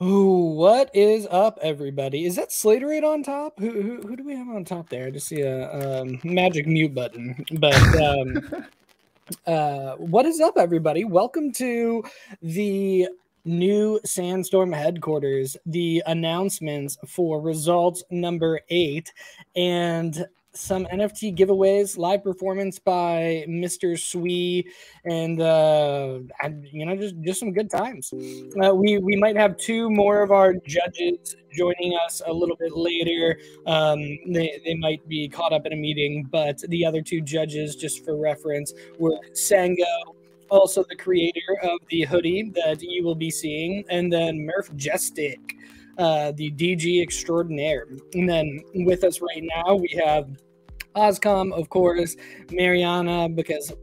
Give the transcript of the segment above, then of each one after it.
Oh, what is up, everybody? Is that Slaterade on top? Who do we have on top there? I just see a magic mute button. But what is up, everybody? Welcome to the new Sandstorm headquarters, the announcements for results number 8, and some NFT giveaways, live performance by Mr. Swee, and just some good times. We might have 2 more of our judges joining us a little bit later. They might be caught up in a meeting, but the other 2 judges, just for reference, were Sango, also the creator of the hoodie that you will be seeing, and then Murph Jestik, the DG extraordinaire. And then with us right now, we have Oscom, of course, Mariana, because,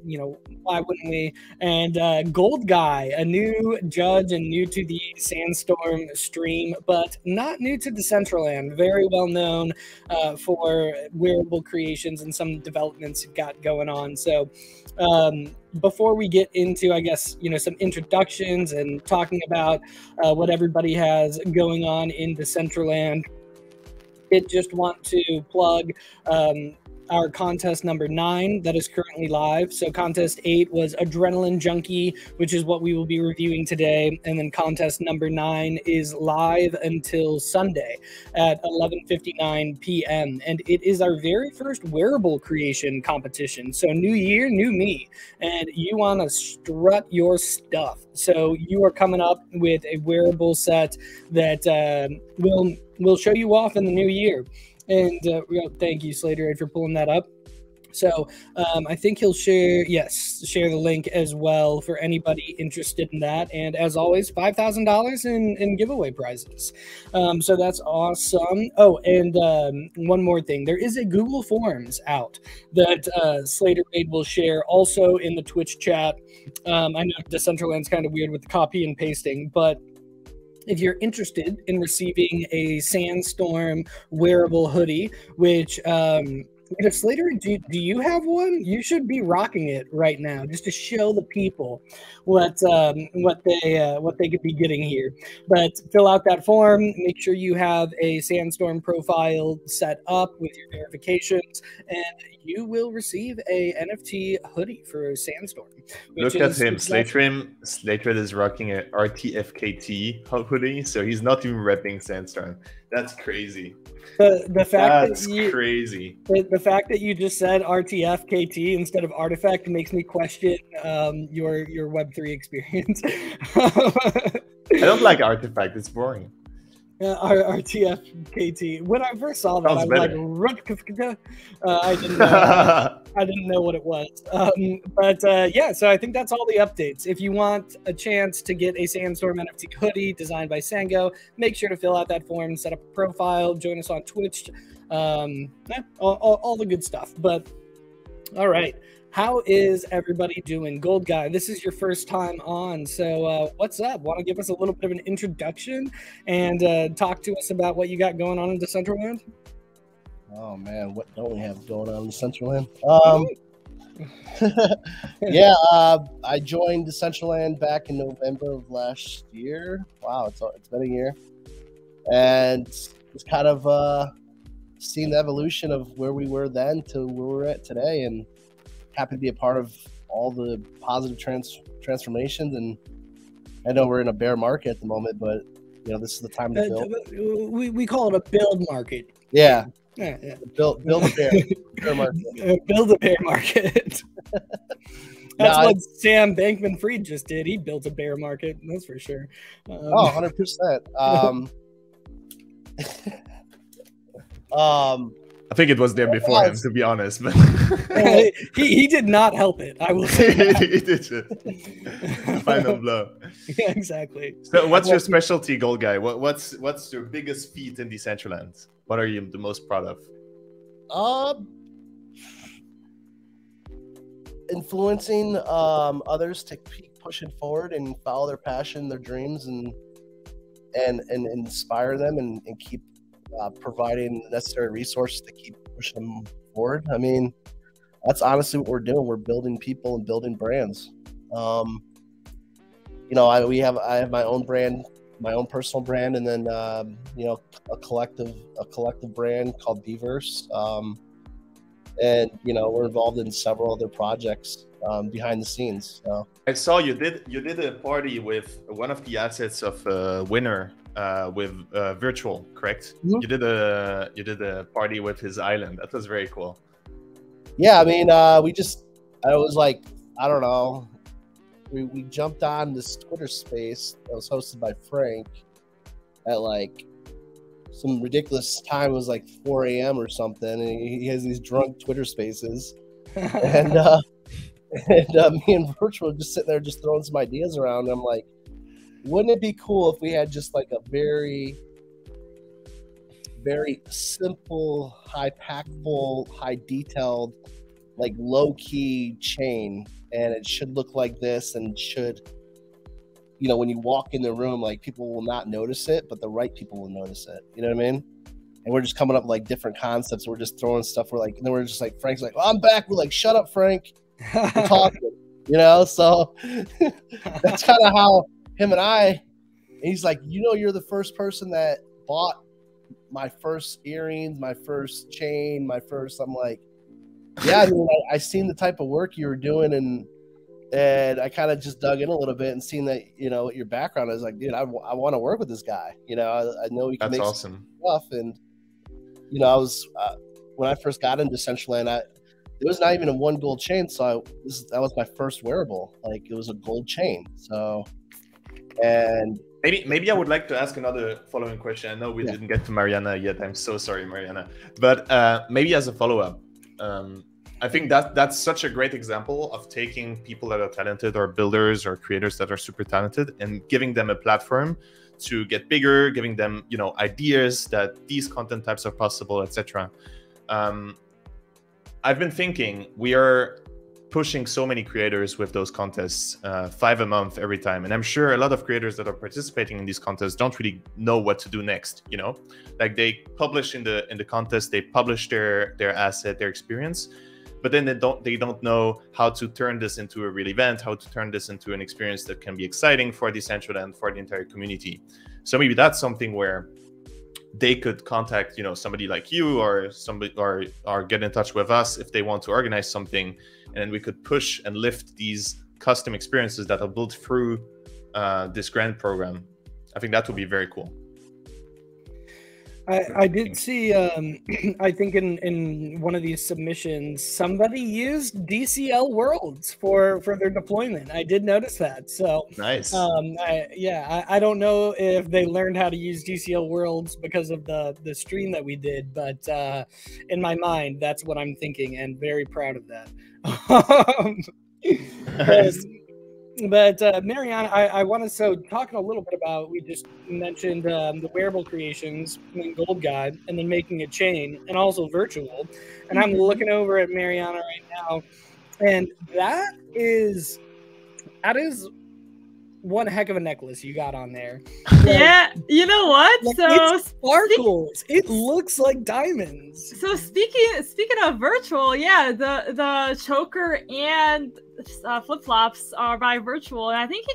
why wouldn't we? And Gold Guy, a new judge and new to the Sandstorm stream, but not new to Decentraland. Very well known for wearable creations and some developments got going on. So before we get into, I guess, some introductions and talking about what everybody has going on in Decentraland, I just want to plug our contest number 9 that is currently live. So contest 8 was Adrenaline Junkie, which is what we will be reviewing today. And then contest number 9 is live until Sunday at 11:59 p.m. And it is our very first wearable creation competition. So new year, new me. And you want to strut your stuff. So you are coming up with a wearable set that will show you off in the new year. And thank you, Slater, for pulling that up. So I think he'll share the link as well for anybody interested in that. And as always, $5,000 in giveaway prizes. So that's awesome. Oh, and one more thing. There is a Google Forms out that Slater will share also in the Twitch chat. I know Decentraland's kind of weird with the copy and pasting, but if you're interested in receiving a Sandstorm wearable hoodie, which Slater, do you have one? You should be rocking it right now, just to show the people what they could be getting here. But fill out that form. Make sure you have a Sandstorm profile set up with your verifications, and you will receive a NFT hoodie for Sandstorm. Look at him. Slater is rocking a RTFKT hoodie, so he's not even repping Sandstorm. That's crazy. The fact That's crazy. The fact that you just said RTFKT instead of artifact makes me question your Web3 experience. I don't like artifact. It's boring. RTFKT. When I first saw that, I was like, I didn't know what it was. So I think that's all the updates. If you want a chance to get a Sandstorm NFT hoodie designed by Sango, make sure to fill out that form, set up a profile, join us on Twitch, all the good stuff. But all right. How is everybody doing? Gold Guy, this is your first time on, so what's up? Want to give us a little bit of an introduction and talk to us about what you got going on in Decentraland? Oh man, what don't we have going on in Decentraland? I joined Decentraland back in November of last year. Wow, it's been a year, and it's kind of seen the evolution of where we were then to where we're at today, and happy to be a part of all the positive transformations. And I know we're in a bear market at the moment, but this is the time to build. We call it a build market. Yeah. Build a bear market. Build a bear market. That's what Sam Bankman-Fried just did. He built a bear market. That's for sure. 100%. I think it was there before him, to be honest. But he did not help it. I will say that. He did. Final blow. Yeah, exactly. So, what's your specialty, Gold Guy? What's your biggest feat in Decentraland? What are you the most proud of? Influencing others to keep pushing forward and follow their passion, their dreams, and inspire them and keep providing the necessary resources to keep pushing them forward. I mean, that's honestly what we're doing. We're building people and building brands. I have my own brand my own personal brand, and then you know, a collective brand called Bverse. And you know, we're involved in several other projects behind the scenes. So. I saw you did a party with one of the assets of Winner with Virtual, correct? Mm-hmm. You did a party with his island. That was very cool. Yeah, I mean, I was like, I don't know. We jumped on this Twitter space that was hosted by Frank at like some ridiculous time. It was like 4 a.m. or something, and he has these drunk Twitter spaces, and me and Virtual just sitting there just throwing some ideas around. And I'm like, wouldn't it be cool if we had just like a very, very simple, high packful, high detailed, like low key chain, and it should look like this, and should, you know, when you walk in the room, like people will not notice it, but the right people will notice it. You know what I mean? And we're just coming up with like different concepts. We're just throwing stuff. We're like, and then we're just like, Frank's like, oh, I'm back. We're like, shut up, Frank. We're talking, you know? So that's kind of how him and and he's like, you know, you're the first person that bought my first earrings, my first chain, I'm like, yeah, I mean, I seen the type of work you were doing, and I kind of just dug in a little bit and seen that, you know, your background. I was like, dude, I want to work with this guy. You know, I know he can make awesome stuff. And, you know, I was, when I first got into Decentraland, it was not even a 1 gold chain. So that was my first wearable. Like, it was a gold chain. So, and maybe I would like to ask another following question. I know we didn't get to Mariana yet. I'm so sorry, Mariana. But maybe as a follow-up, I think that's such a great example of taking people that are talented, or builders or creators that are super talented, and giving them a platform to get bigger, giving them, you know, ideas that these content types are possible, etc. I've been thinking, we are pushing so many creators with those contests, 5 a month every time, and I'm sure a lot of creators that are participating in these contests don't really know what to do next. You know, like they publish in the contest, they publish their asset, their experience, but then they don't know how to turn this into a real event, how to turn this into an experience that can be exciting for Decentraland, for the entire community. So maybe that's something where they could contact, you know, somebody like you, or somebody, or get in touch with us if they want to organize something, and then we could push and lift these custom experiences that are built through this grant program. I think that would be very cool. I did see, I think in one of these submissions, somebody used DCL Worlds for their deployment. I did notice that. So nice. I don't know if they learned how to use DCL Worlds because of the stream that we did, but in my mind, that's what I'm thinking, and very proud of that. But Mariana, I want to talking a little bit about, we just mentioned the wearable creations, and Gold Guide, and then making a chain, and also virtual. And I'm looking over at Mariana right now, and that is one heck of a necklace you got on there. Like, yeah, you know what? Like, so it sparkles. It looks like diamonds. So speaking of virtual, yeah, the choker and flip-flops are by virtual, and I think he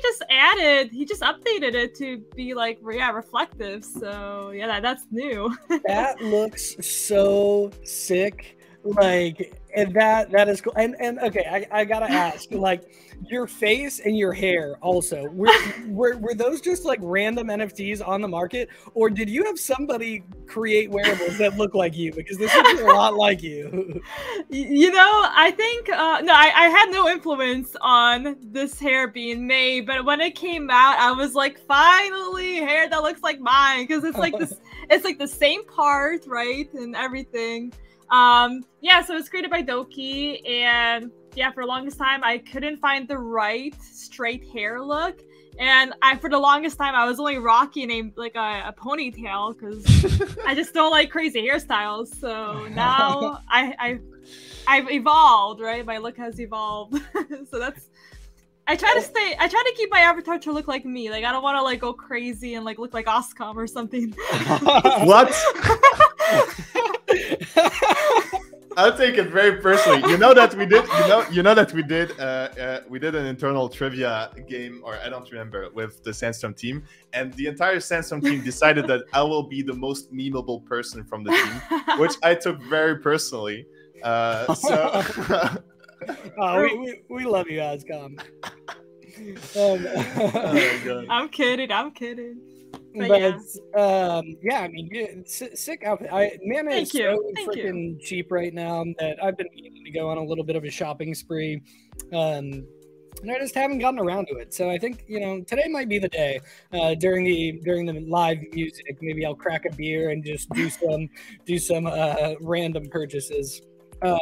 just updated it to be like, yeah, reflective. So yeah, that's new. That looks so sick. Like, and that is cool. And okay, I gotta ask, like, your face and your hair also, were those just like random NFTs on the market, or did you have somebody create wearables that look like you? Because this looks a lot like you. You know, I think no, I had no influence on this hair being made, but when it came out, I was like, finally, hair that looks like mine, because it's like this, it's like the same part, right, and everything. Yeah, so it's created by Doki, and yeah, for the longest time I couldn't find the right straight hair look, and for the longest time I was only rocking a ponytail, because I just don't like crazy hairstyles. So now I've evolved, right? My look has evolved. So that's, I try to keep my avatar to look like me. Like, I don't want to like go crazy and like look like Oscom or something. What? I'll take it very personally. You know that we did. You know that we did an internal trivia game, or I don't remember, with the Sandstorm team, and the entire Sandstorm team decided that I will be the most memeable person from the team, which I took very personally. So. We love you, Oscom. I'm kidding. But yeah, I mean, sick outfit. Mana is so freaking cheap right now that I've been meaning to go on a little bit of a shopping spree, and I just haven't gotten around to it. So I think, you know, today might be the day. During the live music, maybe I'll crack a beer and just do some random purchases. But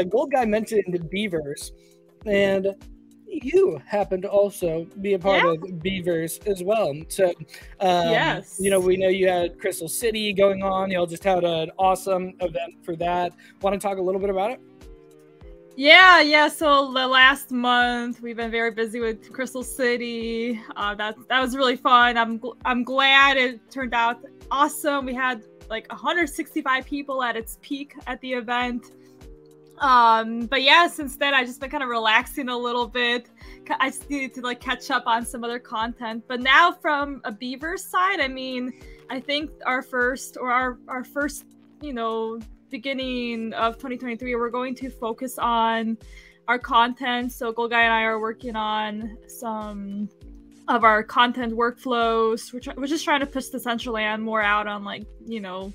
Gold Guy mentioned Beavers, and you happen to also be a part of Beavers as well. So, yes, you know, we know you had Crystal City going on. Y'all just had an awesome event for that. Want to talk a little bit about it? Yeah. So the last month we've been very busy with Crystal City. That was really fun. I'm glad it turned out awesome. We had like 165 people at its peak at the event. But yeah, since then I've just been kind of relaxing a little bit. I just needed to like catch up on some other content. But now from a Beaver side, I mean, I think our first, you know, beginning of 2023, we're going to focus on our content. So Gold Guy and I are working on some of our content workflows. We're just trying to push Decentraland more out on, like, you know,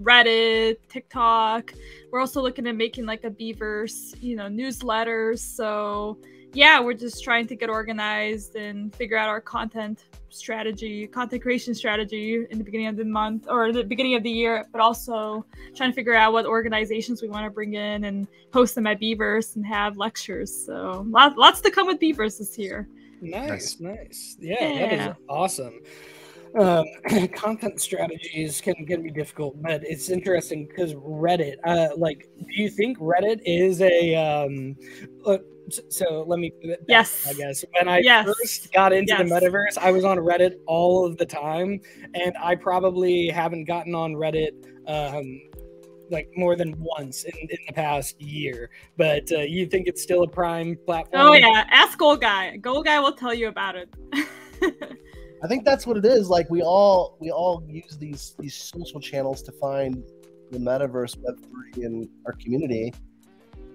Reddit, TikTok. We're also looking at making like a Beavers, you know, newsletters. So yeah, we're just trying to get organized and figure out our content creation strategy in the beginning of the month or the beginning of the year, but also trying to figure out what organizations we want to bring in and host them at Beavers and have lectures. So lots to come with Beavers this year. Nice. Yeah, that is awesome. Content strategies can be difficult, but it's interesting because Reddit, like, do you think Reddit is a so let me put it back, I guess when I first got into the metaverse, I was on Reddit all of the time, and I probably haven't gotten on Reddit like more than once in the past year. But you think it's still a prime platform? Oh yeah, ask Gold Guy. Gold Guy will tell you about it. I think that's what it is. Like we all use these social channels to find the metaverse Web3 in our community,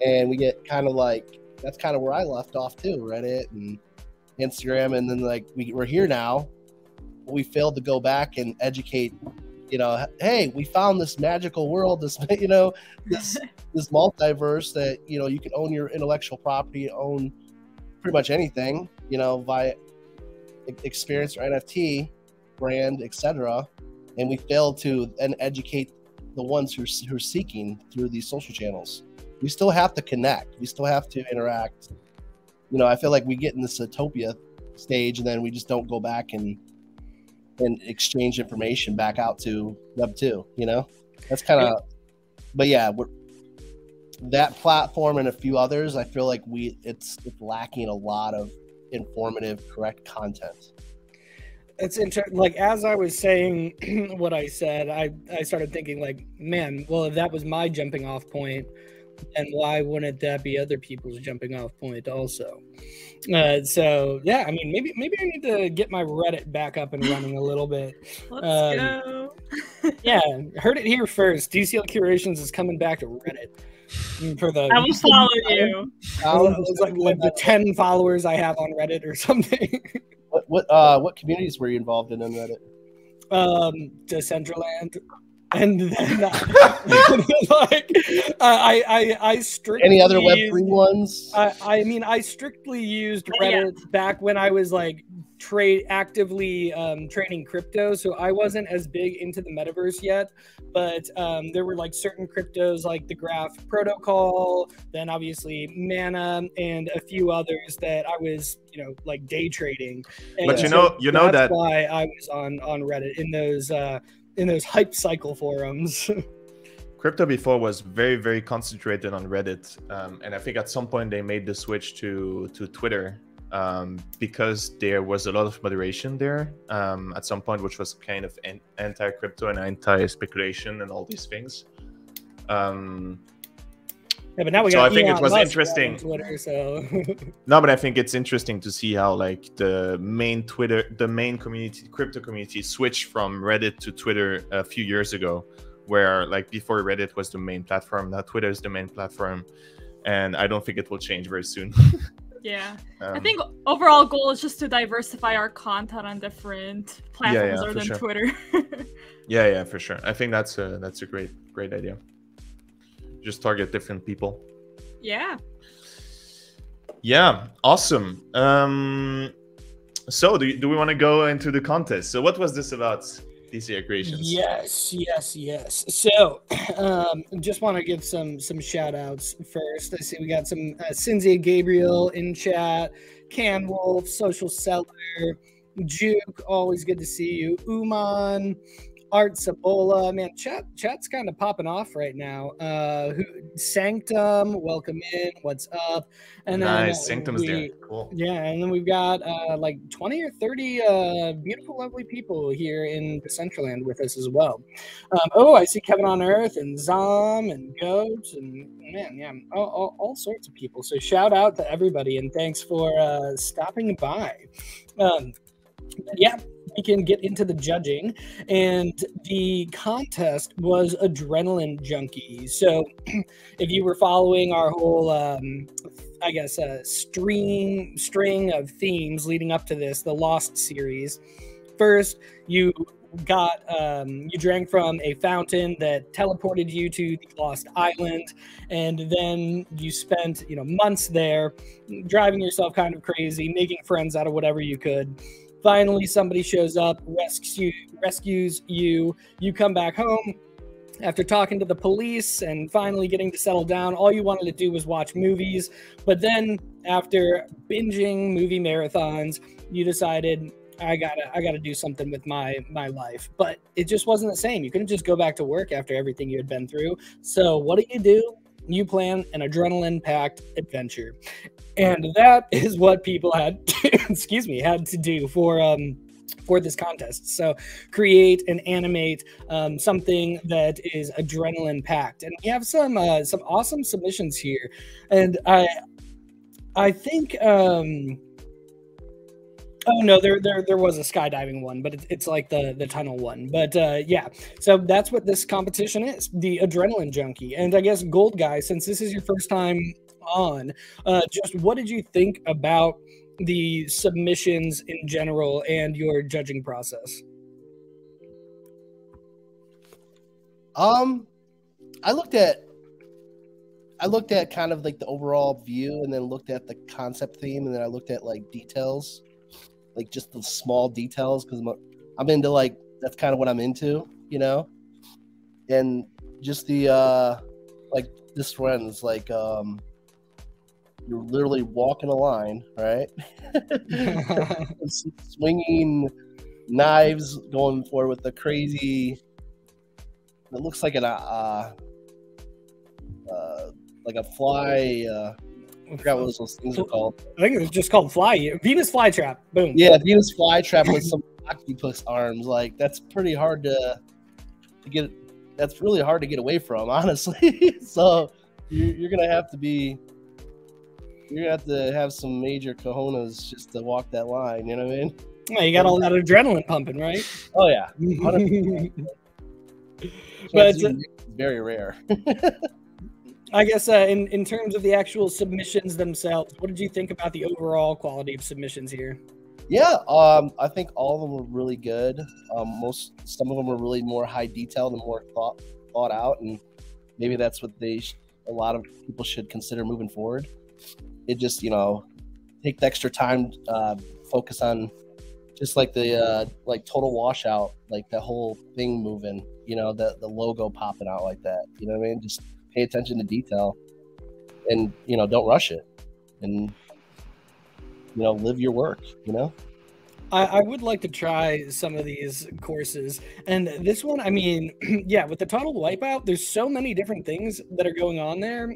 and we get kind of like, that's kind of where I left off too, Reddit and Instagram, and then like we're here now. We failed to go back and educate. You know, hey, we found this magical world, this, you know, this multiverse that, you know, you can own your intellectual property, own pretty much anything, you know, via experience or NFT brand, etc. And we failed to then educate the ones who are seeking through these social channels. We still have to connect. We still have to interact. You know, I feel like we get in this utopia stage and then we just don't go back and exchange information back out to Web 2, you know? That's kind of, but yeah, that platform and a few others, I feel like it's lacking a lot of informative, correct content. It's interesting. Like, as I was saying what I said, I started thinking like, man, well, if that was my jumping off point, then why wouldn't that be other people's jumping off point also? So yeah, I mean, maybe I need to get my Reddit back up and running a little bit. Let's go. Yeah, heard it here first. DCLcurations is coming back to Reddit for the. I will follow you. It's like the 10 followers I have on Reddit or something. What communities were you involved in on Reddit? Decentraland. And then, like, I strictly any other Web3 ones? I mean, I strictly used Reddit back when I was like actively trading crypto, so I wasn't as big into the metaverse yet. But there were like certain cryptos like the Graph Protocol, then obviously Mana, and a few others that I was, you know, like day trading. And but that's why I was on Reddit in those hype cycle forums. Crypto before was very, very concentrated on Reddit. And I think at some point they made the switch to Twitter because there was a lot of moderation there at some point, which was kind of anti-crypto and anti-speculation and all these things. Yeah, but now we So got I think it Elon was Musk interesting. on Twitter, so No, but I think it's interesting to see how like the main community, crypto community, switched from Reddit to Twitter a few years ago, where like before Reddit was the main platform, now Twitter is the main platform, and I don't think it will change very soon. Yeah, I think overall goal is just to diversify our content on different platforms other than Twitter. Yeah, for sure. I think that's a great idea. Just target different people. Yeah. Yeah, awesome. So do we want to go into the contest? So what was this about, DCLcurations? Yes. So just want to give some shout outs first. I see we got some Cynthia Gabriel in chat, Can Wolf, Social Seller, Juke, always good to see you, Uman, Art Sabola, man, chat's kind of popping off right now. Sanctum, welcome in. What's up? And nice, then Sanctum's there. Cool. Yeah, and then we've got like 20 or 30 beautiful, lovely people here in Decentraland with us as well. Oh, I see Kevin on Earth and Zom and Goat and man, yeah, all sorts of people. So shout out to everybody and thanks for stopping by. Yeah, we can get into the judging, and the contest was Adrenaline Junkie. So if you were following our whole I guess string of themes leading up to this, the Lost series, first you got you drank from a fountain that teleported you to the Lost Island, and then you spent months there driving yourself kind of crazy, making friends out of whatever you could. Finally, somebody shows up, rescues you. You come back home after talking to the police and finally getting to settle down. All you wanted to do was watch movies. But then after binging movie marathons, you decided, I gotta do something with my life. But it just wasn't the same. You couldn't just go back to work after everything you had been through. So what do? You plan an adrenaline-packed adventure. And that is what people had to do for this contest. So create and animate something that is adrenaline packed. And we have some awesome submissions here. And I think oh no, there was a skydiving one, but it's like the tunnel one. But yeah, so that's what this competition is, the Adrenaline Junkie. And I guess Gold Guy, since this is your first time on, just what did you think about the submissions in general and your judging process? I looked at kind of like the overall view, and then looked at the concept theme, and then I looked at like details, like just the small details, because I'm into like, that's kind of what I'm into, and just the like this runs like you're literally walking a line, right? Swinging knives, going forward with the crazy. It looks like like a fly. I forgot what those things are called. I think it's just called Venus flytrap. Boom. Yeah, Venus flytrap with some octopus arms. Like, that's pretty hard to get. That's really hard to get away from, honestly. So you're gonna have to have some major cojones just to walk that line. You know what I mean? Yeah, you got all that adrenaline pumping, right? Oh yeah, 100%. But it's very rare. I guess in terms of the actual submissions themselves, what did you think about the overall quality of submissions here? Yeah, I think all of them were really good. Some of them were really more high detailed and more thought out, and maybe that's what a lot of people should consider moving forward. It just take the extra time, focus on just like the like total washout, like the whole thing moving, the logo popping out like that. You know what I mean? Just pay attention to detail, and don't rush it, and live your work. I would like to try some of these courses, and this one, I mean, yeah, with the total wipeout, there's so many different things that are going on there.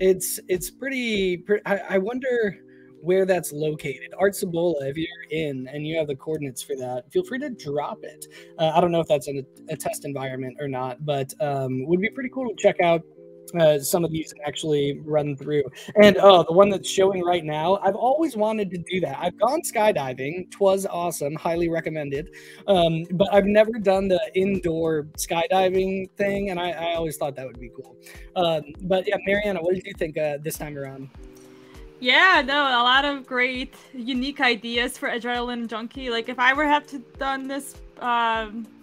It's pretty. I wonder where that's located. Art Cibola, if you're in and you have the coordinates for that, feel free to drop it. I don't know if that's in a test environment or not, but would be pretty cool to check out some of these and actually run through. And the one that's showing right now, I've always wanted to do that. I've gone skydiving. 'Twas awesome. Highly recommended. But I've never done the indoor skydiving thing, and I always thought that would be cool. But yeah, Mariana, what did you think this time around? Yeah, no, a lot of great, unique ideas for Adrenaline Junkie. Like, if I were to have done this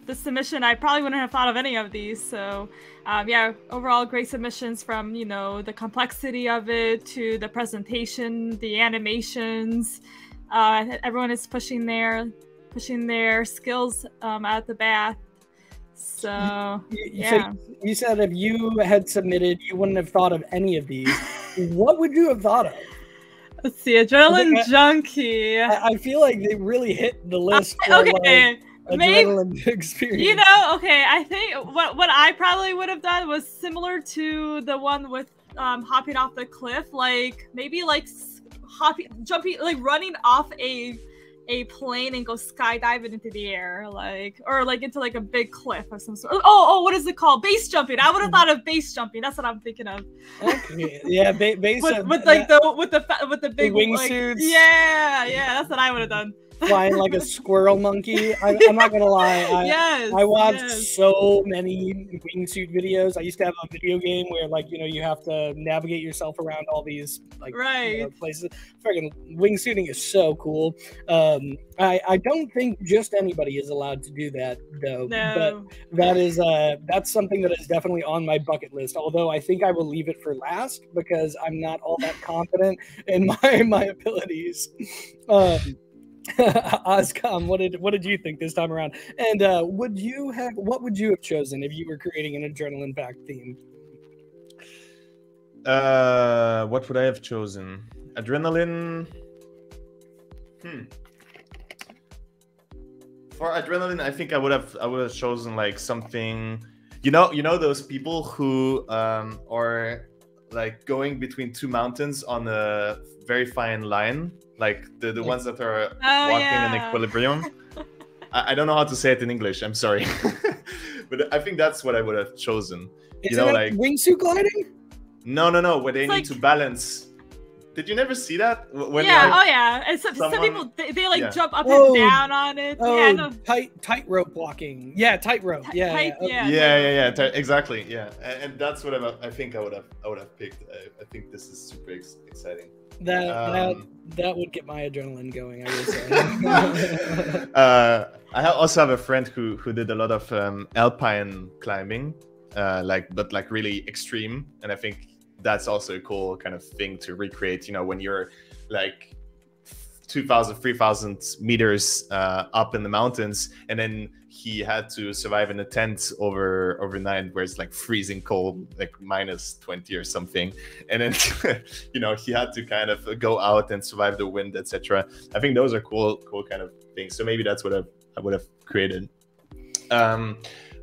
this submission, I probably wouldn't have thought of any of these. So, yeah, overall great submissions from, you know, the complexity of it to the presentation, the animations. Everyone is pushing their skills at the bat. So, yeah. So you said if you had submitted, you wouldn't have thought of any of these. What would you have thought of? Let's see, Adrenaline Junkie. I feel like they really hit the list. Okay, Adrenaline experience. You know, okay, I think what I probably would have done was similar to the one with hopping off the cliff, like maybe like jumping, like running off a plane and go skydiving into the air, like, or like into like a big cliff of some sort. Oh, what is it called? Base jumping. I would have thought of base jumping. That's what I'm thinking of. Okay. Yeah, base with like with the big wingsuits. Like, yeah, that's what I would have done. Flying like a squirrel monkey. I'm not gonna lie. I watched so many wingsuit videos. I used to have a video game where, like, you know, you have to navigate yourself around all these like places. Freaking wingsuiting is so cool. I don't think just anybody is allowed to do that though. No. But that's something that is definitely on my bucket list. Although I think I will leave it for last because I'm not all that confident in my abilities. Oscom, what did you think this time around? And what would you have chosen if you were creating an adrenaline packed theme? What would I have chosen? Adrenaline. For adrenaline, I think I would have chosen like something. You know those people who are like going between two mountains on a very fine line. Like the ones that are walking in equilibrium. I don't know how to say it in English. I'm sorry, but I think that's what I would have chosen. Is it like wingsuit gliding? No. Where they need to balance. Did you never see that? When And some people they like jump up and down on it. Oh, tightrope walking. Yeah, tightrope. Yeah. Exactly. Yeah, and that's what I think I would have picked. I think this is super exciting. That would get my adrenaline going, I would say. I also have a friend who did a lot of alpine climbing, but really extreme, and I think that's also a cool kind of thing to recreate. You know, when you're like 2,000, 3,000 meters up in the mountains, and then he had to survive in a tent overnight where it's like freezing cold, like -20 or something, and then he had to kind of go out and survive the wind, etc. I think those are cool kind of things. So maybe that's what I would have created.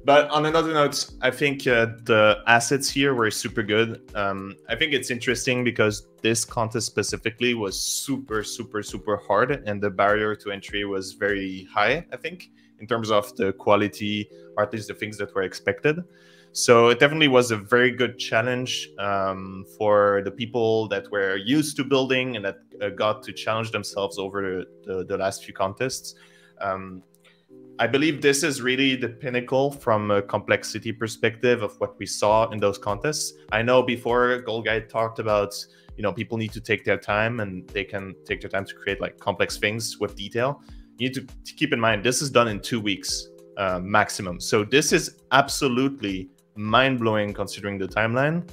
But on another note, I think the assets here were super good. I think it's interesting because this contest specifically was super, super, super hard, and the barrier to entry was very high, I think, in terms of the quality, or at least the things that were expected. So it definitely was a very good challenge for the people that were used to building and that got to challenge themselves over the last few contests. I believe this is really the pinnacle from a complexity perspective of what we saw in those contests. I know before Gold Guide talked about, people need to take their time and they can take their time to create like complex things with detail. You need to keep in mind, this is done in 2 weeks maximum. So this is absolutely mind-blowing considering the timeline.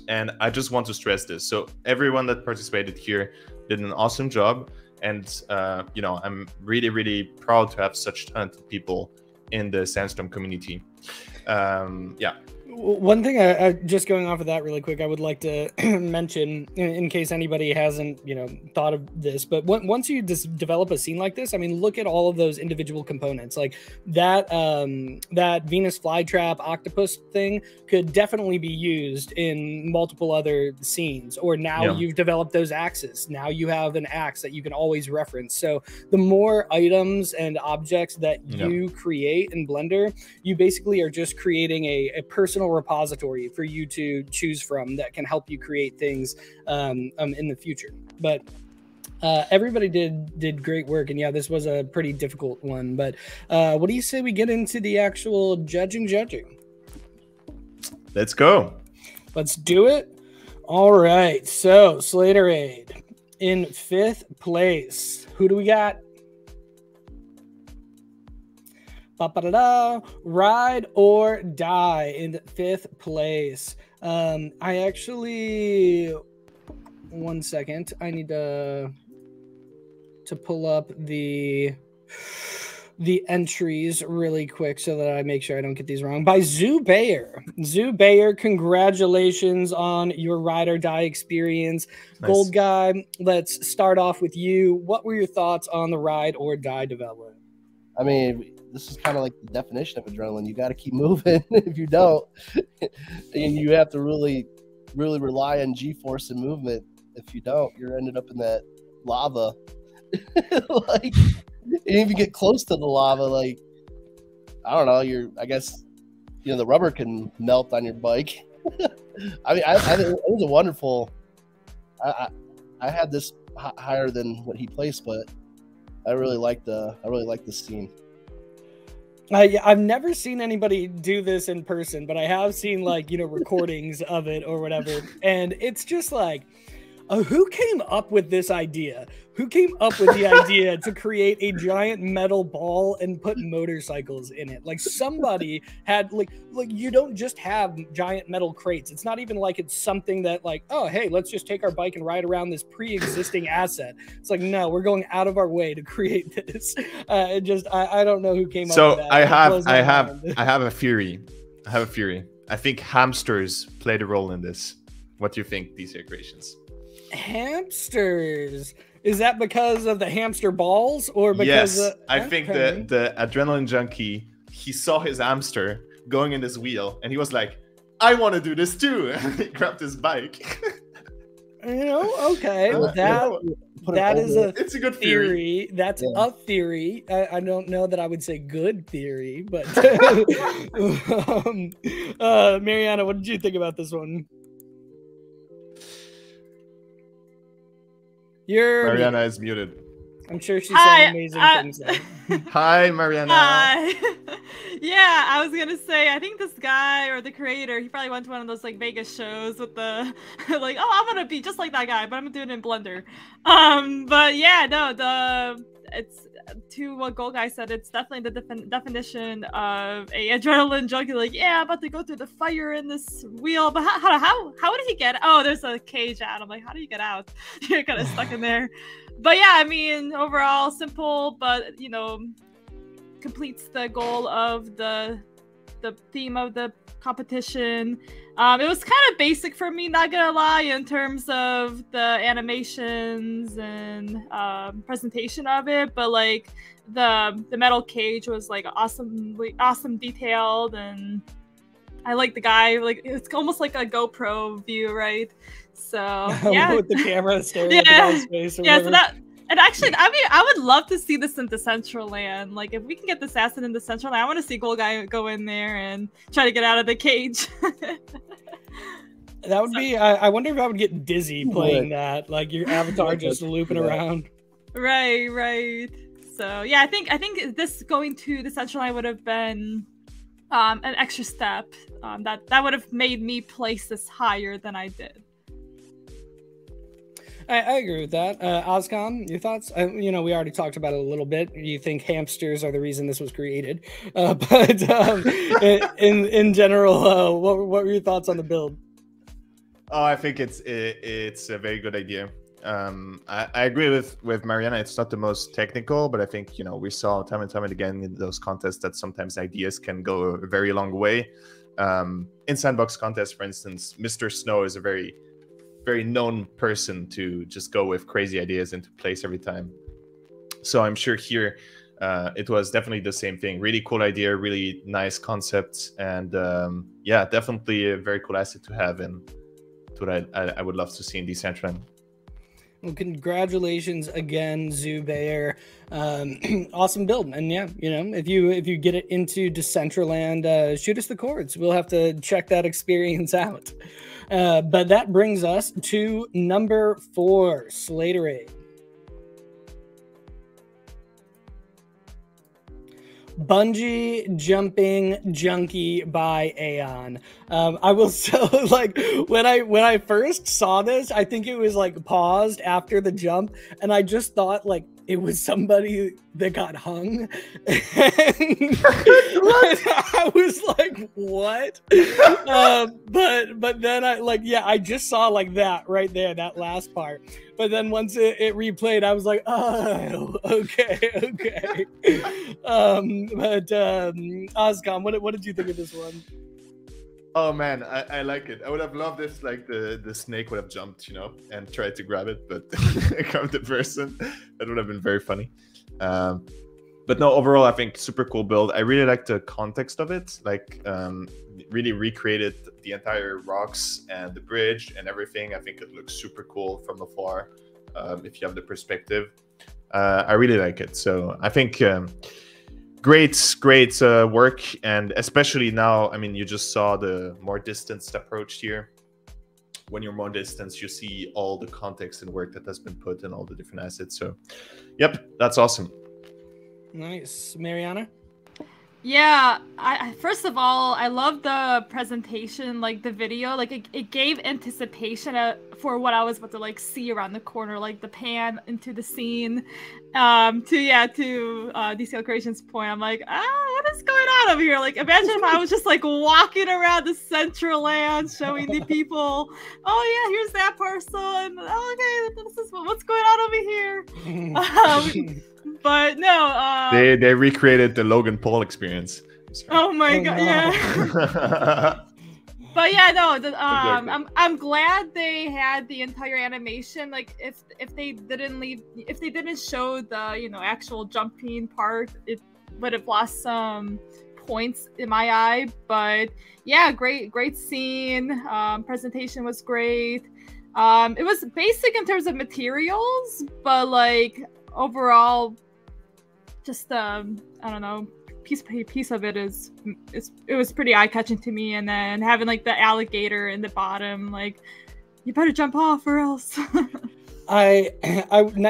And I just want to stress this. So everyone that participated here did an awesome job. And, I'm really, really proud to have such talented people in the Sandstorm community. One thing, I just going off of that really quick, I would like to mention, in case anybody hasn't, thought of this, but once you just develop a scene like this, I mean, look at all of those individual components. Like that, that Venus flytrap octopus thing could definitely be used in multiple other scenes. Or now you've developed those axes. Now you have an axe that you can always reference. So the more items and objects that you create in Blender, you basically are just creating a personal repository for you to choose from that can help you create things in the future. But everybody did great work, and yeah, this was a pretty difficult one. But what do you say we get into the actual judging? Let's go. Let's do it. All right, so Slaterade in 5th place. Who do we got? Ride or Die in 5th place. I actually, one second, I need to pull up the entries really quick so that I make sure I don't get these wrong. By Zoo Bayer. Zoo Bayer, congratulations on your Ride or Die experience. Nice. Gold Guy, let's start off with you. What were your thoughts on the Ride or Die development? I mean, this is kind of like the definition of adrenaline. You got to keep moving. If you don't, and you have to really rely on G-force and movement. If you don't, you're ended up in that lava. Like, you even get close to the lava, like, I don't know. I guess, the rubber can melt on your bike. I mean, I think it was a wonderful. I had this higher than what he placed, but I really like the scene. I've never seen anybody do this in person, but I have seen recordings of it or whatever. And it's just like, who came up with this idea? Who came up with the idea to create a giant metal ball and put motorcycles in it? Like, somebody had like you don't just have giant metal crates. It's not even like it's something that oh, hey, let's just take our bike and ride around this pre-existing asset. It's like, no, we're going out of our way to create this. I don't know who came up with that. So I have a theory. I think hamsters played a role in this. What do you think, DCLcurations? Hamsters. Is that because of the hamster balls, or because? Yes, I think the adrenaline junkie, he saw his hamster going in this wheel, and he was like, "I want to do this too." And he grabbed his bike. Okay, that is it's a good theory. That's a theory. I don't know that I would say good theory, but Mariana, what did you think about this one? Mariana is muted. I'm sure she's saying amazing things though. Hi, Mariana. Hi. Yeah, I was gonna say, I think this guy or the creator, he probably went to one of those Vegas shows with the oh, I'm gonna be just like that guy, but I'm gonna do it in Blender. But yeah, no, it's to what Gold Guy said, it's definitely the definition of a adrenaline junkie. Like, yeah, I'm about to go through the fire in this wheel, but how did he get? Oh, there's a cage out. I'm like, how do you get out? You're kind of stuck in there. But yeah, I mean, overall simple, but completes the goal of the theme of the competition. It was kind of basic for me, not gonna lie, in terms of the animations and presentation of it, but the metal cage was awesome detailed, and I like the guy, it's almost like a GoPro view, right? So yeah, with the camera staring at the guy's face. Yeah, so that. And actually, I mean, I would love to see this in Decentraland. Like, if we can get this asset in Decentraland, I want to see Gold Guy go in there and try to get out of the cage. That would be. I wonder if I would get dizzy playing that. Like your avatar just looping around. Right. So yeah, I think this going to Decentraland would have been an extra step. That would have made me place this higher than I did. I agree with that. Oscom, your thoughts? We already talked about it a little bit. You think hamsters are the reason this was created, but in general, what were your thoughts on the build? Oh, I think it's a very good idea. I agree with Mariana. It's not the most technical, but I think, you know, we saw time and time and again in those contests that sometimes ideas can go a very long way. In sandbox contests, for instance, Mr. Snow is a very, very known person to just go with crazy ideas into place every time. So I'm sure here it was definitely the same thing. Really cool idea, really nice concept, and yeah, definitely a very cool asset to have, and what I would love to see in Decentraland. Well, congratulations again, Zubair. Awesome build, and yeah, you know, if you get it into Decentraland, shoot us the chords. We'll have to check that experience out. But that brings us to number 4, Slaterade. Bungee Jumping Junkie by Aeon. I will so like when I first saw this, I think it was like paused after the jump, and I just thought like it was somebody that got hung. And I was like, what? But then I just saw like that right there, that last part. But then once it replayed, I was like, oh, okay. Oscom, what did you think of this one? Oh man, I like it. I would have loved if like the snake would have jumped, you know, and tried to grab it, but I grabbed the person. That would have been very funny. But no, overall, I think super cool build. I really like the context of it. Like, really recreated the entire rocks and the bridge and everything. I think it looks super cool from afar. If you have the perspective, I really like it. So I think great work, and especially now. I mean, you just saw the more distanced approach here. When you're more distanced, you see all the context and work that has been put in all the different assets. So, yep, that's awesome. Nice, Mariana. Yeah, I first of all, I love the presentation, like the video, like it gave anticipation for what I was about to like see around the corner, like the pan into the scene. To DCLcurations' point, I'm like, what is going on over here? Like, imagine if I was just like walking around Decentraland, showing the people, oh yeah, here's that parcel, and okay, this is what's going on over here. But no, they recreated the Logan Paul experience. Oh my god, no. Yeah. But yeah, no, I'm glad they had the entire animation. Like, if they didn't show the, you know, actual jumping part, it would have lost some points in my eye. But yeah, great scene. Presentation was great. It was basic in terms of materials, but like overall, just I don't know, piece of it it was pretty eye-catching to me. And then having like the alligator in the bottom, like, you better jump off or else. I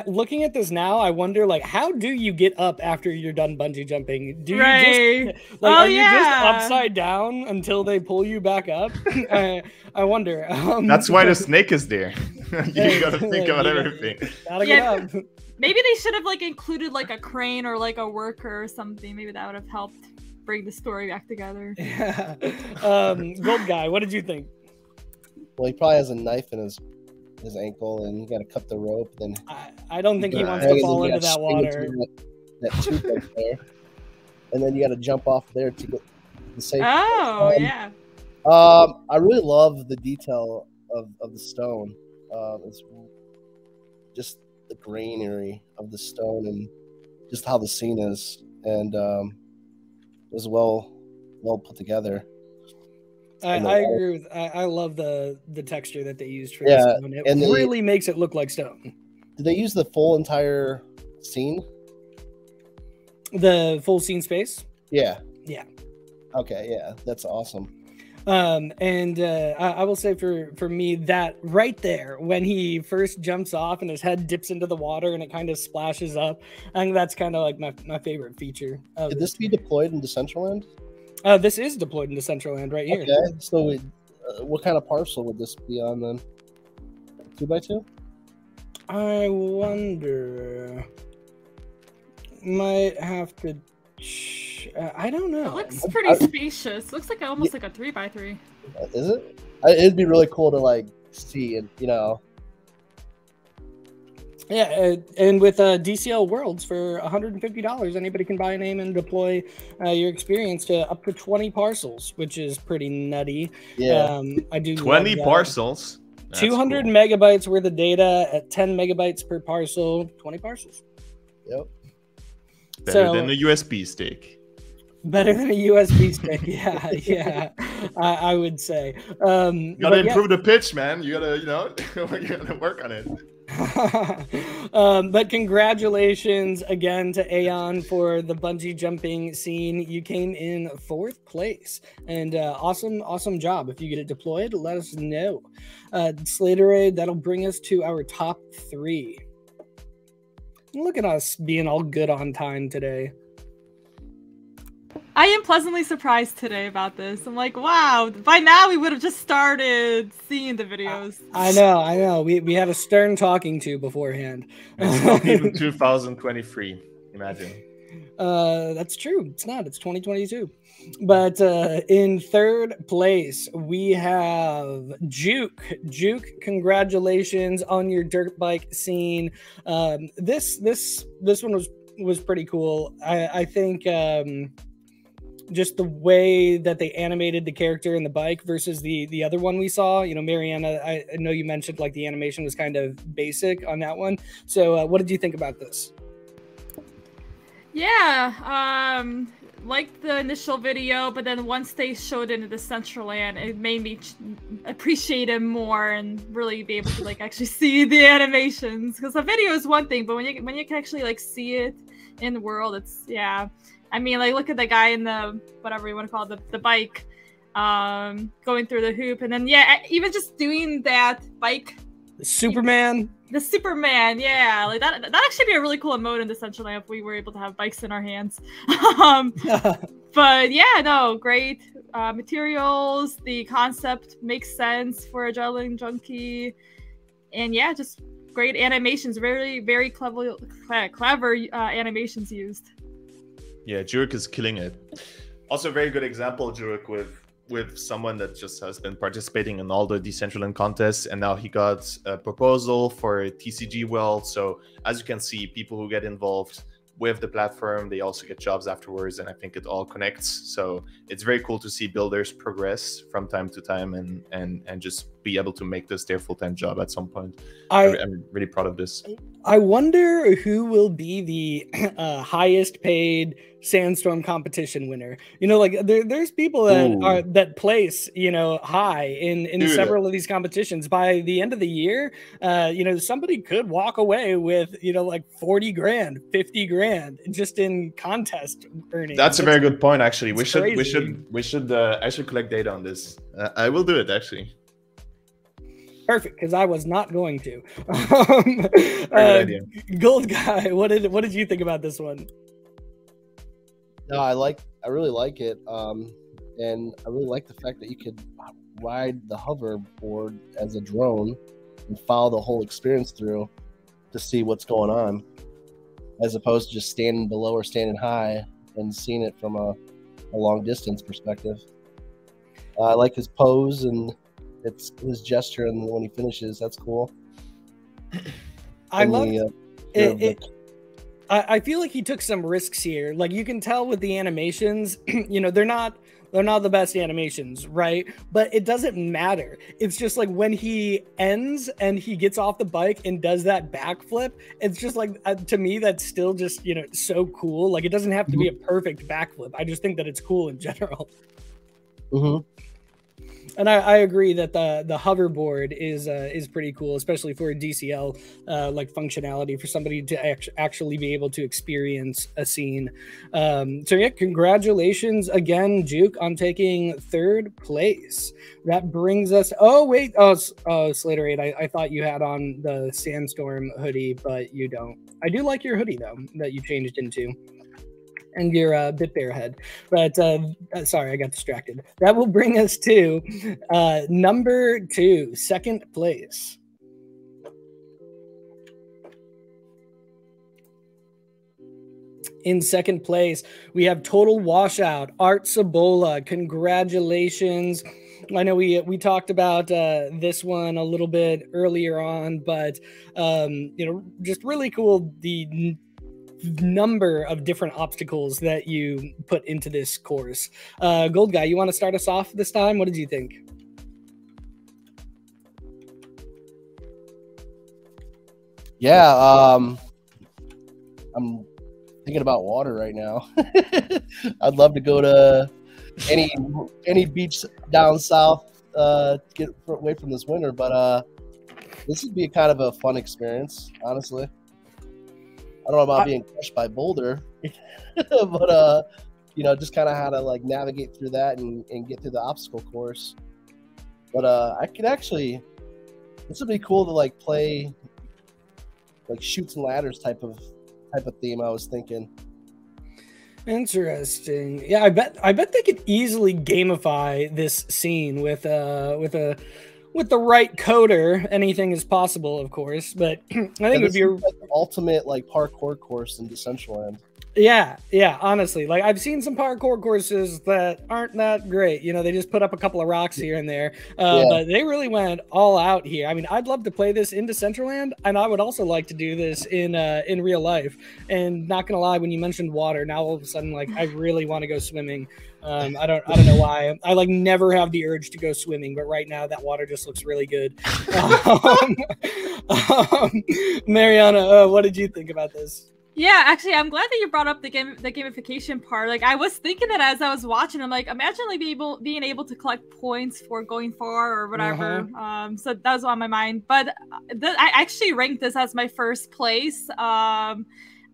looking at this now, I wonder, like, how do you get up after you're done bungee jumping? Do you just, like, are you just upside down until they pull you back up? I wonder. That's why the snake is there. You gotta think about everything. Gotta get up. Maybe they should have like included like a crane or like a worker or something. Maybe that would have helped bring the story back together. Yeah. Gold guy, what did you think? Well, he probably has a knife in his ankle, and you got to cut the rope. Then I don't think he wants to fall into that water. That tube right there, and then you got to jump off there to get the safe. Oh yeah. I really love the detail of the stone. It's just the greenery of the stone and just how the scene is, and it was well put together. I agree with. I love the texture that they used for this stone. It really makes it look like stone. Did they use the full entire scene? The full scene space? Yeah. Yeah. Okay. Yeah, that's awesome. I will say for me, that right there, when he first jumps off and his head dips into the water and it kind of splashes up, I think that's kind of like my favorite feature. Could this be deployed in Decentraland? This is deployed in Decentraland right here. Okay, so what kind of parcel would this be on then? 2x2? I wonder. Might have to. I don't know. It looks pretty spacious. Looks like almost like a 3x3. Is it? It'd be really cool to like see, and you know, Yeah, and with DCL Worlds for $150, anybody can buy a name and deploy your experience to up to 20 parcels, which is pretty nutty. Yeah, I do 20 love that. parcels. That's 200 cool. megabytes worth of data at 10 megabytes per parcel, 20 parcels. yep. Better So- than a USB stick. Better than a USB stick, yeah, yeah, I would say. You gotta improve the pitch, man. You gotta, you know, you gotta work on it. But congratulations again to Aeon for the bungee jumping scene. You came in 4th place, and awesome job. If you get it deployed, let us know. Slaterade, that'll bring us to our top 3. Look at us being all good on time today. I am pleasantly surprised today about this. I'm like, wow, by now we would have just started seeing the videos. I know. We had a stern talking to beforehand. It's not even 2023. Imagine. That's true. It's not. It's 2022. But in 3rd place, we have Juke. Juke, congratulations on your dirt bike scene. This one was pretty cool. I think just the way that they animated the character and the bike versus the other one we saw. You know, Mariana, I know you mentioned like the animation was kind of basic on that one. So what did you think about this? Yeah, liked the initial video, but then once they showed into the Decentraland, it made me appreciate it more and really be able to like actually see the animations. Because the video is one thing, but when you can actually like see it in the world, it's yeah. I mean, like, look at the guy in the, whatever you want to call it, the bike, going through the hoop. And then, yeah, even just doing that bike. Superman? The Superman, yeah. Like, that'd actually be a really cool emote in Decentraland if we were able to have bikes in our hands. But, yeah, no, great materials. The concept makes sense for a adrenaline junkie. And, yeah, just great animations. Very, very clever animations used. Yeah, Jurek is killing it. Also, a very good example, Jurek, with someone that just has been participating in all the Decentraland contests, and now he got a proposal for a TCG World. So as you can see, people who get involved with the platform, they also get jobs afterwards, and I think it all connects. So it's very cool to see builders progress from time to time and just be able to make this their full-time job at some point. I'm really proud of this. I wonder who will be the highest paid Sandstorm competition winner. You know, like there's people that place, you know, high in several of these competitions. By the end of the year, you know, somebody could walk away with, you know, like 40 grand, 50 grand just in contest earnings. That's a very good point, actually. We should I should collect data on this. I will do it, actually. Perfect, because I was not going to. Good idea. Gold Guy, what did you think about this one? No, I really like it, and I really like the fact that you could ride the hoverboard as a drone and follow the whole experience through to see what's going on, as opposed to just standing below or standing high and seeing it from a long distance perspective. I like his pose and his gesture, and when he finishes, that's cool. I love it. I feel like he took some risks here. Like you can tell with the animations, you know, they're not the best animations, right? But it doesn't matter. It's just like when he ends and he gets off the bike and does that backflip, it's just like, to me, that's still just, you know, so cool. Like it doesn't have to be a perfect backflip. I just think that it's cool in general. Mm-hmm. And I agree that the hoverboard is pretty cool, especially for a DCL like functionality for somebody to actually be able to experience a scene. So yeah, congratulations again, Juke, on taking 3rd place. That brings us. Oh wait, Slaterade, I thought you had on the Sandstorm hoodie, but you don't. I do like your hoodie though that you changed into. And your BitBear head. But sorry, I got distracted. That will bring us to number 2, 2nd place. In 2nd place, we have Total Washout, Art Sabola. Congratulations. I know we talked about this one a little bit earlier on, but just really cool the number of different obstacles that you put into this course. Gold Guy, you want to start us off this time? What did you think? Yeah, I'm thinking about water right now. I'd love to go to any beach down south to get away from this winter, but this would be kind of a fun experience, honestly. I don't know about being crushed by Boulder, but just kind of how to like navigate through that and get through the obstacle course. But I could actually, this would be cool to like play like Chutes and Ladders type of theme. I was thinking. Interesting. Yeah, I bet they could easily gamify this scene with the right coder. Anything is possible, of course, but I think it would be like the ultimate like parkour course in Decentraland. Yeah, honestly, like I've seen some parkour courses that aren't that great. They just put up a couple of rocks here and there, but they really went all out here. I mean, I'd love to play this in Decentraland, and I would also like to do this in real life. And not gonna lie, when you mentioned water, now all of a sudden, like I really want to go swimming. I don't know why. I like never have the urge to go swimming, but right now that water just looks really good. Mariana, what did you think about this? Yeah, actually, I'm glad that you brought up the gamification part. Like, I was thinking that as I was watching. I'm like, imagine like being able to collect points for going far or whatever. So that was on my mind. But I actually ranked this as my first place. I'm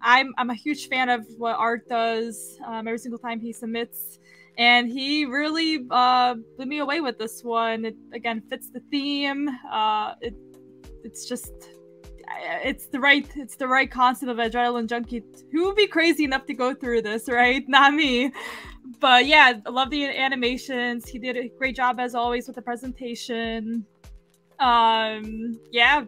a huge fan of what Art does every single time he submits, and he really blew me away with this one. It again fits the theme. It's the right concept of adrenaline junkie. Who would be crazy enough to go through this, right? Not me. But yeah, I love the animations. He did a great job as always with the presentation. Yeah,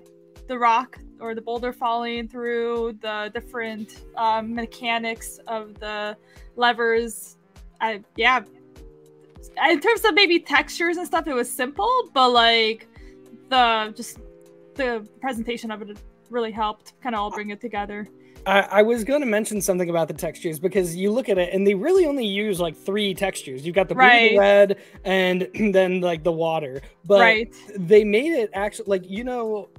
the rock or the boulder falling through, the different mechanics of the levers. Yeah, in terms of maybe textures and stuff, it was simple, but like the presentation of it really helped kind of all bring it together. I was going to mention something about the textures, because you look at it and they really only use like 3 textures. You've got the blue, the red, and then like the water. But they made it actually like,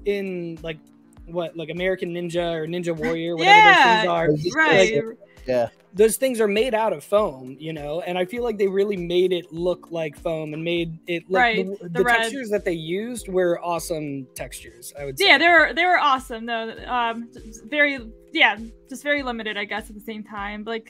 in like what, like American Ninja or Ninja Warrior, whatever those things are. Right. Like, those things are made out of foam, and I feel like they really made it look like foam and made it look the textures that they used were awesome textures, I would say. Yeah, they were awesome though. Just very limited, I guess, at the same time. But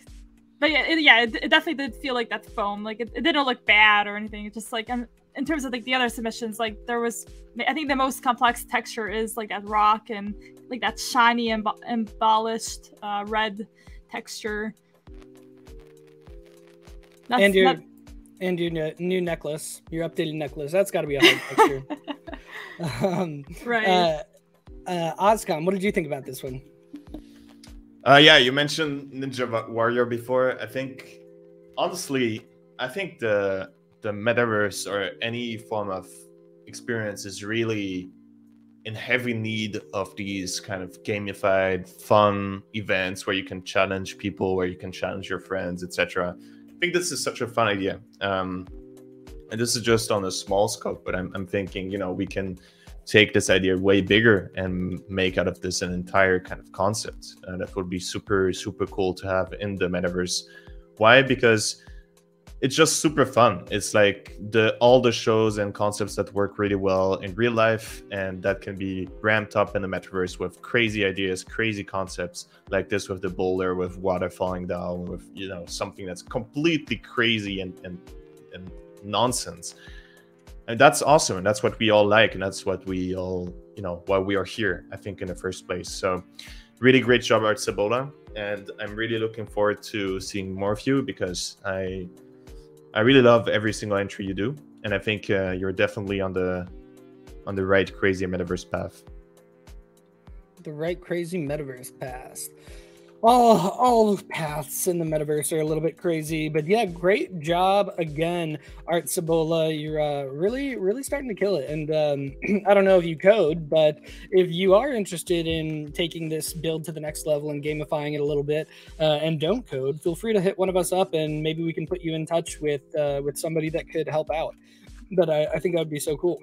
it definitely did feel like that foam. Like it didn't look bad or anything. It's just like in terms of like the other submissions, like there was, I think the most complex texture is like that rock and like that shiny embellished red texture. And your new necklace, your updated necklace, that's got to be a hard texture. Oscom, what did you think about this one? Yeah, you mentioned Ninja Warrior before. I think, honestly, the Metaverse or any form of experience is really in heavy need of these kind of gamified, fun events where you can challenge people, where you can challenge your friends, etc. I think this is such a fun idea. And this is just on a small scope, but I'm thinking, we can take this idea way bigger and make out of this an entire kind of concept. That would be super, super cool to have in the Metaverse. Why? Because it's just super fun. It's like all the shows and concepts that work really well in real life, and that can be ramped up in the Metaverse with crazy ideas, crazy concepts like this with the boulder, with water falling down, with something that's completely crazy and nonsense. And that's awesome, and that's what we all like, and that's what we all why we are here, I think, in the first place. So really great job, Art Sabola, and I'm really looking forward to seeing more of you, because I really love every single entry you do, and I think you're definitely on the right crazy Metaverse path. The right crazy Metaverse path. all paths in the metaverse are a little bit crazy, but yeah, great job again, Art Cibola. You're really starting to kill it. And I don't know if you code, but if you are interested in taking this build to the next level and gamifying it a little bit, and don't code, feel free to hit one of us up, and maybe we can put you in touch with somebody that could help out. But I think that would be so cool.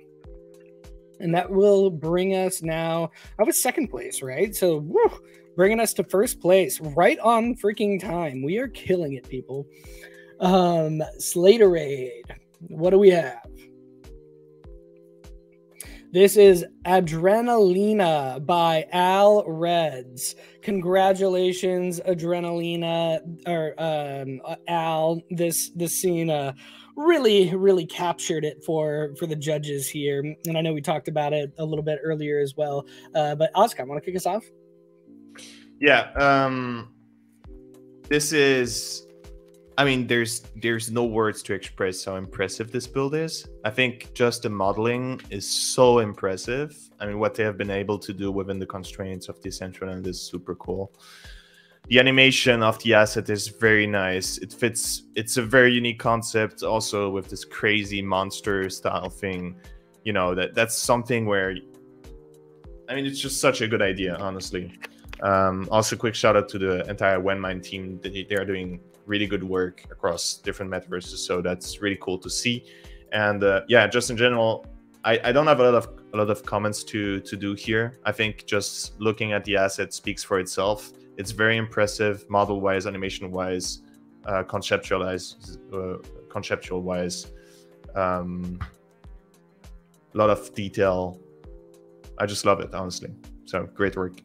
And that will bring us now. I was second place, right? So woo, bringing us to first place, right on freaking time. We are killing it, people. Slaterade. What do we have? This is Adrenalina by Al Reds. Congratulations, Adrenalina, or Al. This scene really captured it for the judges here. And I know we talked about it a little bit earlier as well. But Oscom, want to kick us off? Yeah, this is, I mean, there's no words to express how impressive this build is. I think just the modeling is so impressive. I mean, what they have been able to do within the constraints of Decentraland is super cool. The animation of the asset is very nice. It fits, it's a very unique concept also with this crazy monster style thing. You know, that's something where, I mean, it's just such a good idea, honestly. Also, quick shout out to the entire Wenmine team. They are doing really good work across different metaverses, so that's really cool to see. And yeah, just in general, I don't have a lot of comments to do here. I think just looking at the asset speaks for itself. It's very impressive, model-wise, animation-wise, conceptual-wise. A lot of detail. I just love it, honestly. So great work.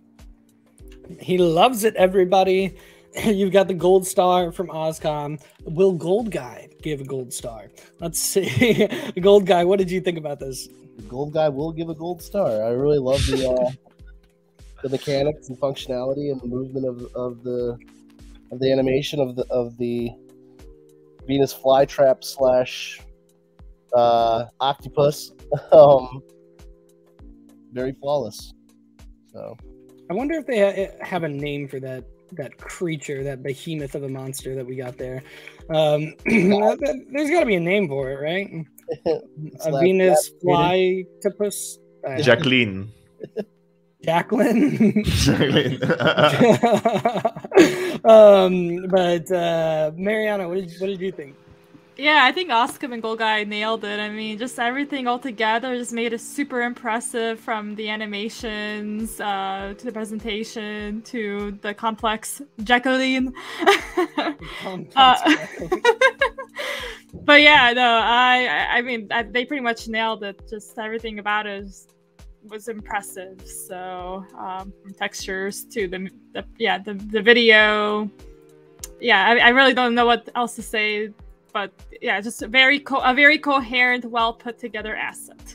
He loves it, everybody. You've got the gold star from Oscom. Will Gold Guy give a gold star? Let's see. Gold Guy, what did you think about this? The Gold Guy will give a gold star. I really love the the mechanics and functionality and the movement of the animation of the Venus flytrap slash octopus. Very flawless. So I wonder if they have a name for that creature, that behemoth of a monster that we got there. There's got to be a name for it, right? A Venus flytopus. Jacqueline. Jacqueline. But Mariana, what did you think? Yeah, I think Oscom and Gold Guy nailed it. I mean, just everything all together just made it super impressive, from the animations to the presentation to the complex Jacqueline. But yeah, no, I mean, they pretty much nailed it. Just everything about it was impressive. So from textures to the video. Yeah, I really don't know what else to say. But yeah, just a very coherent, well put together asset.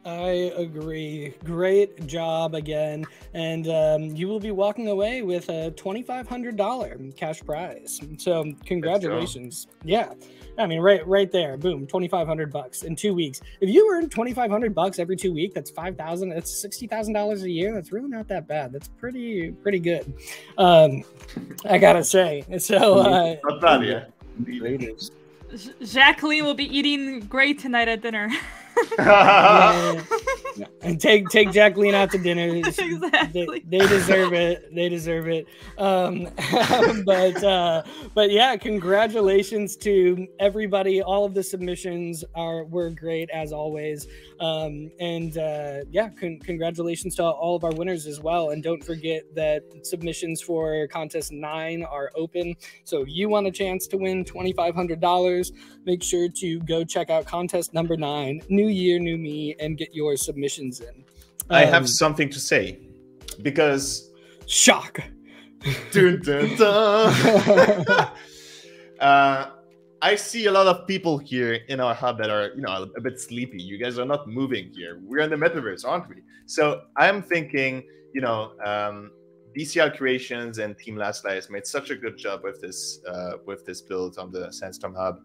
I agree. Great job again, and you will be walking away with a $2,500 cash prize. So congratulations! Yeah, I mean, right there, boom, $2,500 in 2 weeks. If you earn $2,500 every 2 weeks, that's $5,000. That's $60,000 a year. That's really not that bad. That's pretty good. I gotta say. So not bad, yeah. Jacqueline will be eating great tonight at dinner. Yeah. And take Jacqueline out to dinner. Exactly. They deserve it. They deserve it. But yeah, congratulations to everybody. All of the submissions were great as always. Yeah, congratulations to all of our winners as well. And don't forget that submissions for contest 9 are open. So if you want a chance to win $2,500, make sure to go check out contest number 9, New Year, New Me, and get your submissions in. I have something to say, because shock. Dun, dun, dun. I see a lot of people here in our hub that are, a bit sleepy. You guys are not moving here. We're in the metaverse, aren't we? So I'm thinking, DCLcurations and Team Last Light has made such a good job with this build on the Sandstorm Hub.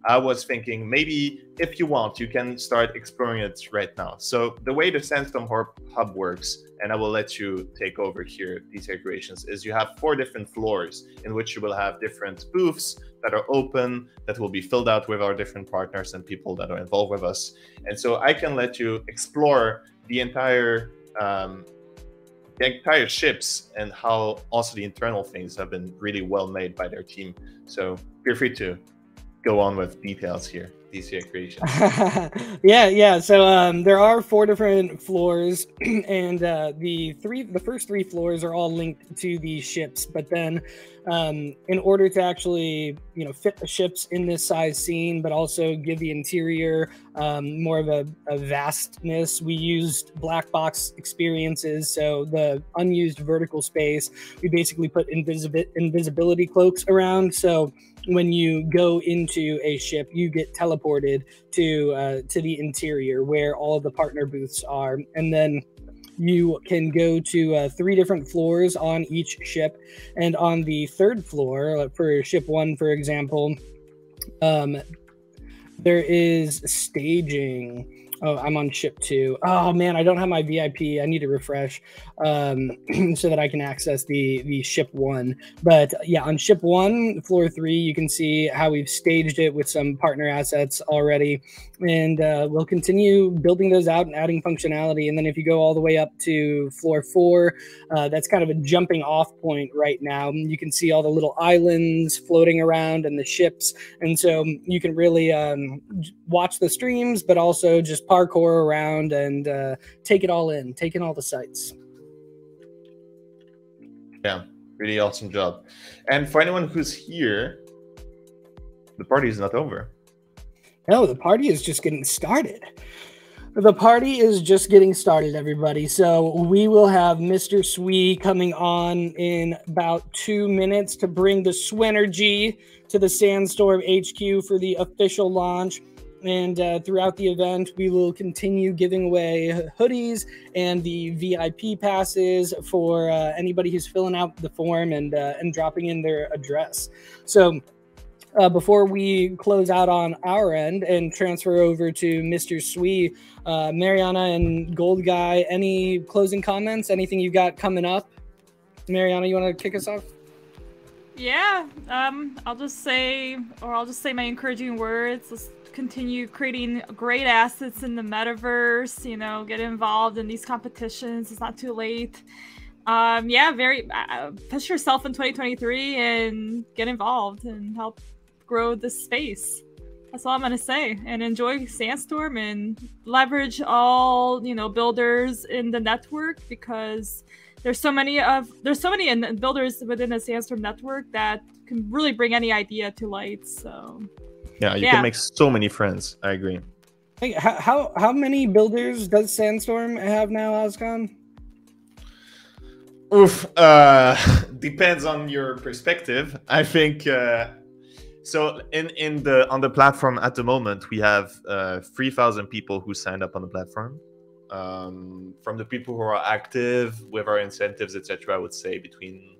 I was thinking maybe if you want, you can start exploring it right now. So the way the Sandstorm Hub works, and I will let you take over here, DCLcurations, is you have 4 different floors in which you will have different booths that are open, that will be filled out with our different partners and people that are involved with us. And so I can let you explore the entire ships and how also the internal things have been really well made by their team. So feel free to go on with details here, DCLcurations. yeah. So there are 4 different floors, and the first 3 floors are all linked to the ships. But then, in order to actually fit the ships in this size scene, but also give the interior more of a vastness, we used black box experiences. So the unused vertical space, we basically put invisibility cloaks around. So when you go into a ship, you get teleported to the interior where all of the partner booths are, and then you can go to 3 different floors on each ship. And on the 3rd floor, for ship 1, for example, there is staging. Oh, I'm on ship 2. Oh man, I don't have my VIP. I need to refresh so that I can access the ship 1. But yeah, on ship 1, floor 3, you can see how we've staged it with some partner assets already. And we'll continue building those out and adding functionality. And then if you go all the way up to floor 4, that's kind of a jumping off point right now. You can see all the little islands floating around and the ships. And so you can really watch the streams, but also just parkour around and take it all in, take in all the sights. Yeah, really awesome job. And for anyone who's here, the party is not over. No, the party is just getting started. The party is just getting started, everybody. So we will have Mr. Swee coming on in about 2 minutes to bring the Swenergy to the Sandstorm HQ for the official launch. And throughout the event, we will continue giving away hoodies and the VIP passes for anybody who's filling out the form and dropping in their address. So before we close out on our end and transfer over to Mr. Swee, Mariana and Gold Guy, any closing comments? Anything you got coming up? Mariana, you want to kick us off? Yeah, I'll just say my encouraging words. Let's continue creating great assets in the metaverse, get involved in these competitions. It's not too late. Yeah, push yourself in 2023 and get involved and help grow this space. That's all I'm gonna say. And enjoy Sandstorm and leverage all builders in the network, because there's so many builders within the Sandstorm network that can really bring any idea to light. So yeah, you can make so many friends. I agree. Hey, how many builders does Sandstorm have now, Oscom? Oof, depends on your perspective. I think so. On the platform at the moment, we have 3,000 people who signed up on the platform. From the people who are active with our incentives, etc., I would say between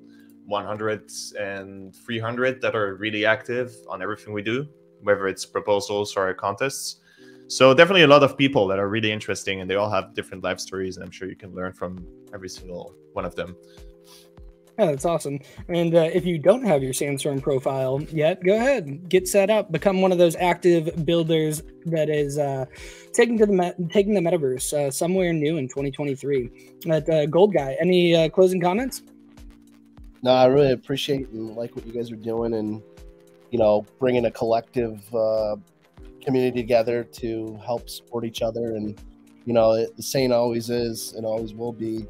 100 and 300 that are really active on everything we do, whether it's proposals or contests. So definitely a lot of people that are really interesting, and they all have different life stories, and I'm sure you can learn from every single one of them. Yeah, that's awesome. And if you don't have your Sandstorm profile yet, go ahead, get set up, become one of those active builders that is taking the metaverse somewhere new in 2023. But Gold Guy, any closing comments? No, I really appreciate and like what you guys are doing, and bringing a collective community together to help support each other. And the saying always is and always will be,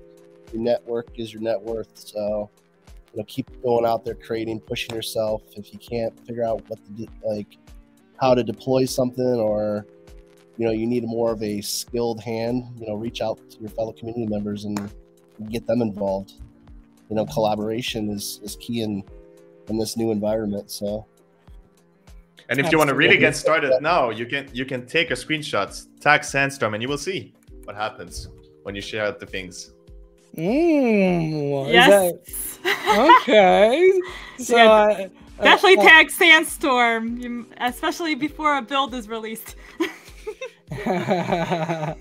your network is your net worth. So keep going out there, creating, pushing yourself. If you can't figure out how to deploy something, or you need more of a skilled hand, reach out to your fellow community members and get them involved. Collaboration is key in this new environment. So, and if you want to really get started now, you can take a screenshot, tag Sandstorm, and you will see what happens when you share out the things. Yes. Okay. So Yeah, definitely tag Sandstorm, especially before a build is released. Yeah,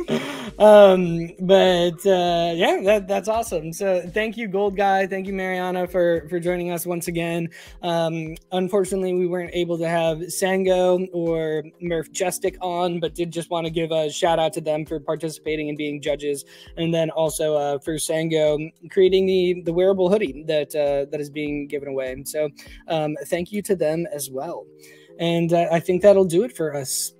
that's awesome. So thank you, Gold Guy. Thank you, Mariana, for joining us once again. Unfortunately, we weren't able to have Sango or Murph Justic on, but did just want to give a shout out to them for participating and being judges, and then also for Sango creating the wearable hoodie that is being given away. So thank you to them as well. And I think that'll do it for us.